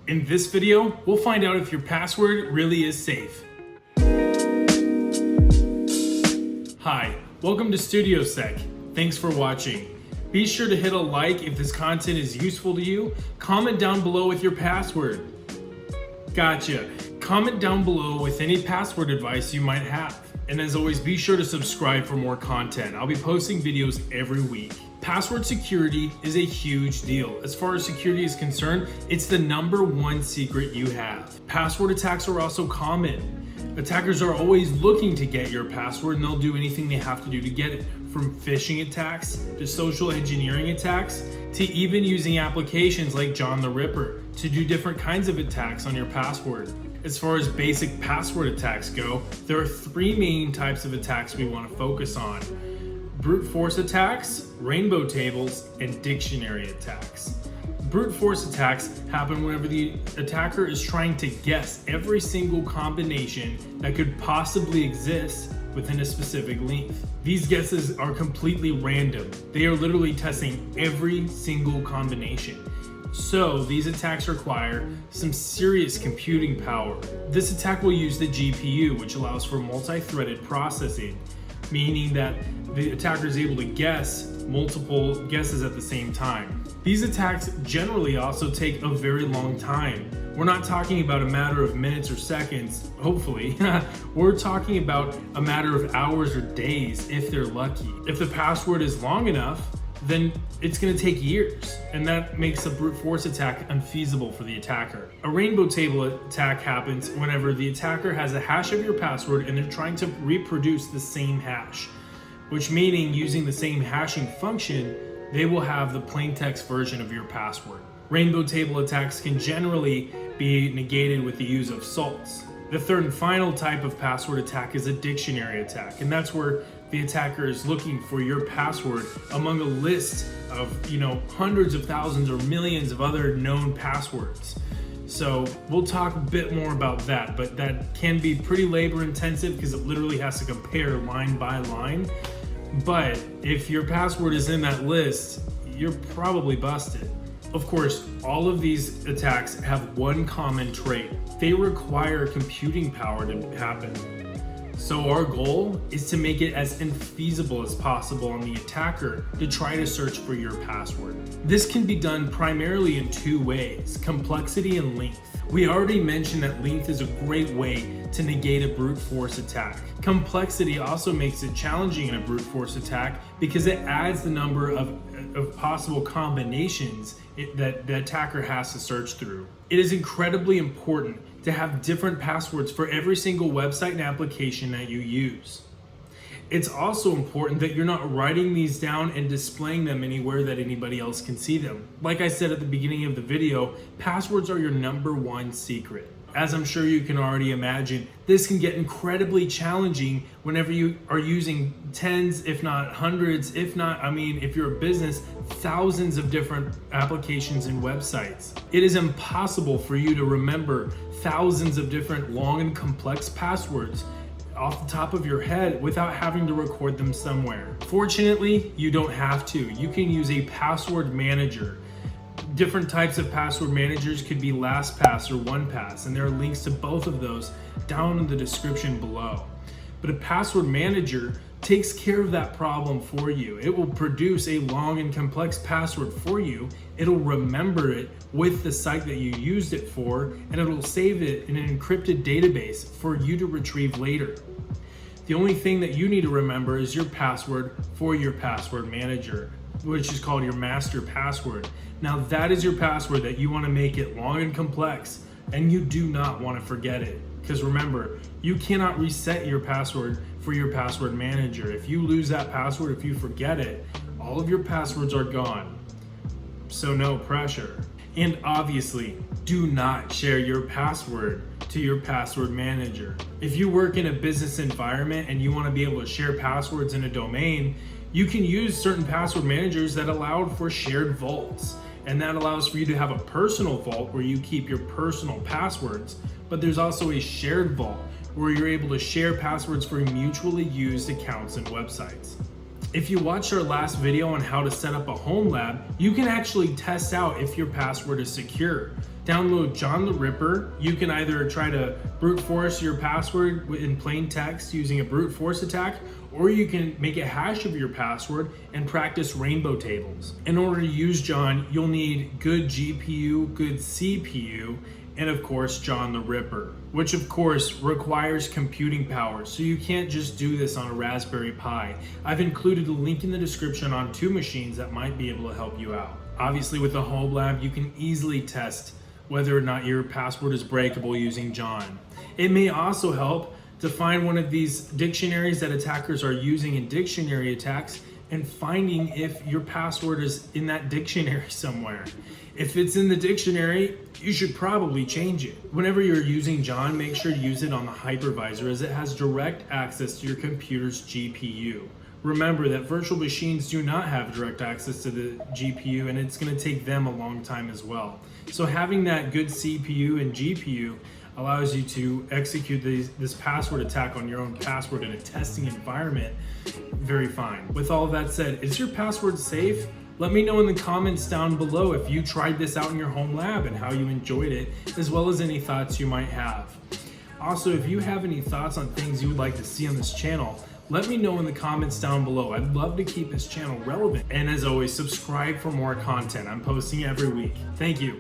In this video, we'll find out if your password really is safe. Hi, welcome to StudioSec. Thanks for watching. Be sure to hit a like if this content is useful to you. Comment down below with your password. Gotcha. Comment down below with any password advice you might have. And as always, be sure to subscribe for more content. I'll be posting videos every week. Password security is a huge deal. As far as security is concerned, it's the #1 secret you have. Password attacks are also common. Attackers are always looking to get your password, and they'll do anything they have to do to get it. From phishing attacks to social engineering attacks to even using applications like John the Ripper to do different kinds of attacks on your password. As far as basic password attacks go, there are 3 main types of attacks we want to focus on: brute force attacks, rainbow tables, and dictionary attacks. Brute force attacks happen whenever the attacker is trying to guess every single combination that could possibly exist within a specific length. These guesses are completely random. They are literally testing every single combination. So these attacks require some serious computing power. This attack will use the GPU, which allows for multi-threaded processing, meaning that the attacker is able to guess multiple guesses at the same time. These attacks generally also take a very long time. We're not talking about a matter of minutes or seconds, hopefully. We're talking about a matter of hours or days if they're lucky. If the password is long enough, then it's going to take years, and that makes a brute force attack unfeasible for the attacker. A rainbow table attack happens whenever the attacker has a hash of your password and they're trying to reproduce the same hash, which meaning using the same hashing function, they will have the plain text version of your password. Rainbow table attacks can generally be negated with the use of salts. The third and final type of password attack is a dictionary attack, and that's where the attacker is looking for your password among a list of, hundreds of thousands or millions of other known passwords. So we'll talk a bit more about that, but that can be pretty labor intensive because it literally has to compare line by line. But if your password is in that list, you're probably busted. Of course, all of these attacks have one common trait. They require computing power to happen. So our goal is to make it as infeasible as possible on the attacker to try to search for your password. This can be done primarily in 2 ways: complexity and length. We already mentioned that length is a great way to negate a brute force attack. Complexity also makes it challenging in a brute force attack because it adds the number of possible combinations that the attacker has to search through. It is incredibly important to have different passwords for every single website and application that you use. It's also important that you're not writing these down and displaying them anywhere that anybody else can see them. Like I said at the beginning of the video, passwords are your #1 secret. As I'm sure you can already imagine, this can get incredibly challenging whenever you are using tens, if not hundreds, if you're a business, thousands of different applications and websites. It is impossible for you to remember thousands of different long and complex passwords off the top of your head without having to record them somewhere. Fortunately, you don't have to. You can use a password manager. Different types of password managers could be LastPass or OnePass, and there are links to both of those down in the description below. But a password manager takes care of that problem for you. It will produce a long and complex password for you. It'll remember it with the site that you used it for, and it'll save it in an encrypted database for you to retrieve later. The only thing that you need to remember is your password for your password manager, which is called your master password. Now that is your password that you want to make it long and complex, and you do not want to forget it. Because remember, you cannot reset your password for your password manager. If you lose that password, if you forget it, all of your passwords are gone. So no pressure. And obviously, do not share your password to your password manager. If you work in a business environment and you want to be able to share passwords in a domain, you can use certain password managers that allow for shared vaults. And that allows for you to have a personal vault where you keep your personal passwords, but there's also a shared vault where you're able to share passwords for mutually used accounts and websites. If you watched our last video on how to set up a home lab, you can actually test out if your password is secure. Download John the Ripper. You can either try to brute force your password in plain text using a brute force attack, or you can make a hash of your password and practice rainbow tables. In order to use John, you'll need good GPU, good CPU, and of course, John the Ripper, which of course requires computing power, so you can't just do this on a Raspberry Pi. I've included a link in the description on 2 machines that might be able to help you out. Obviously, with the home lab, you can easily test whether or not your password is breakable using John. It may also help to find one of these dictionaries that attackers are using in dictionary attacks and finding if your password is in that dictionary somewhere. If it's in the dictionary, you should probably change it. Whenever you're using John, make sure to use it on the hypervisor as it has direct access to your computer's GPU. Remember that virtual machines do not have direct access to the GPU, and it's going to take them a long time as well. So having that good CPU and GPU allows you to execute this password attack on your own password in a testing environment very fine. With all of that said, is your password safe? Let me know in the comments down below if you tried this out in your home lab and how you enjoyed it, as well as any thoughts you might have. Also, if you have any thoughts on things you would like to see on this channel, let me know in the comments down below. I'd love to keep this channel relevant. And as always, subscribe for more content. I'm posting every week. Thank you.